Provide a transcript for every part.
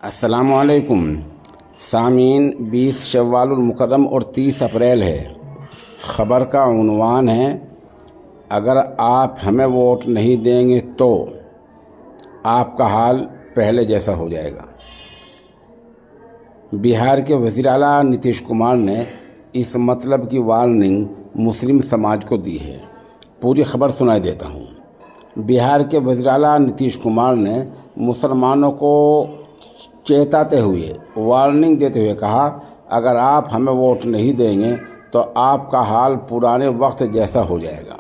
السلام علیکم سامعین، 20 شوال المکرم اور 30 اپریل ہے۔ خبر کا عنوان ہے اگر آپ ہمیں ووٹ نہیں دیں گے تو آپ کا حال پہلے جیسا ہو جائے گا۔ بہار کے وزیر اعلیٰ نتیش کمار نے اس مطلب کی وارننگ مسلم سماج کو دی ہے۔ پوری خبر سنائی دیتا ہوں۔ بہار کے وزیر اعلیٰ نتیش کمار نے مسلمانوں کو چیتاتے ہوئے وارننگ دیتے ہوئے کہا، اگر آپ ہمیں ووٹ نہیں دیں گے تو آپ کا حال پرانے وقت جیسا ہو جائے گا۔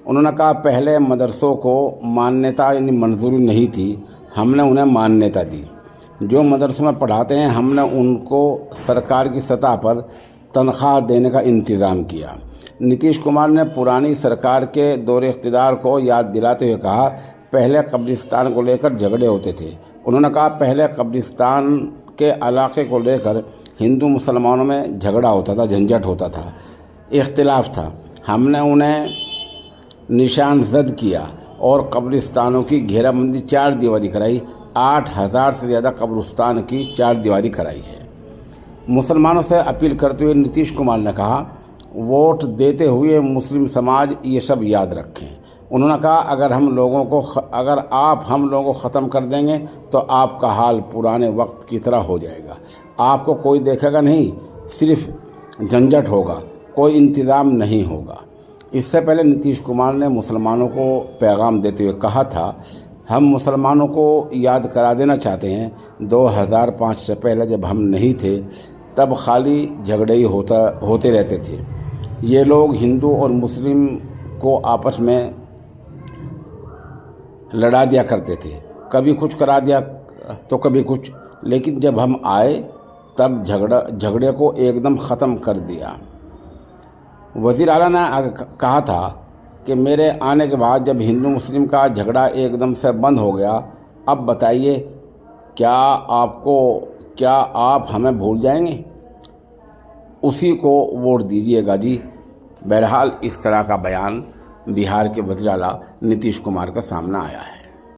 انہوں نے کہا، پہلے مدرسوں کو مانیتا یعنی منظوری نہیں تھی، ہم نے انہیں مانیتا دی۔ جو مدرسوں میں پڑھاتے ہیں ہم نے ان کو سرکار کی سطح پر تنخواہ دینے کا انتظام کیا۔ نتیش کمار نے پرانی سرکار کے دور اقتدار کو یاد دلاتے ہوئے کہا، پہلے قبرستان کو لے کر جھگڑے ہوتے تھے۔ انہوں نے کہا، پہلے قبرستان کے علاقے کو لے کر ہندو مسلمانوں میں جھگڑا ہوتا تھا، جھنجٹ ہوتا تھا، اختلاف تھا۔ ہم نے انہیں نشان زد کیا اور قبرستانوں کی گھیرا بندی 4 دیواری کرائی۔ 8000 سے زیادہ قبرستان کی 4 دیواری کرائی ہے۔ مسلمانوں سے اپیل کرتے ہوئے نتیش کمار نے کہا، ووٹ دیتے ہوئے مسلم سماج یہ سب یاد رکھیں۔ انہوں نے کہا، اگر آپ ہم لوگوں کو ختم کر دیں گے تو آپ کا حال پرانے وقت کی طرح ہو جائے گا۔ آپ کو کوئی دیکھے گا نہیں، صرف جھنجٹ ہوگا، کوئی انتظام نہیں ہوگا۔ اس سے پہلے نتیش کمار نے مسلمانوں کو پیغام دیتے ہوئے کہا تھا، ہم مسلمانوں کو یاد کرا دینا چاہتے ہیں 2005 سے پہلے جب ہم نہیں تھے تب خالی جھگڑے ہی ہوتے رہتے تھے۔ یہ لوگ ہندو اور مسلم کو آپس میں لڑا دیا کرتے تھے، کبھی کچھ کرا دیا تو کبھی کچھ، لیکن جب ہم آئے تب جھگڑے کو ایک دم ختم کر دیا۔ وزیر اعلیٰ نے کہا تھا کہ میرے آنے کے بعد جب ہندو مسلم کا جھگڑا ایک دم سے بند ہو گیا، اب بتائیے کیا آپ ہمیں بھول جائیں گے؟ اسی کو ووٹ دیجیے گا جی۔ بہرحال اس طرح کا بیان بہار کے وزیر اعلیٰ نتیش کمار کا سامنا آیا ہے۔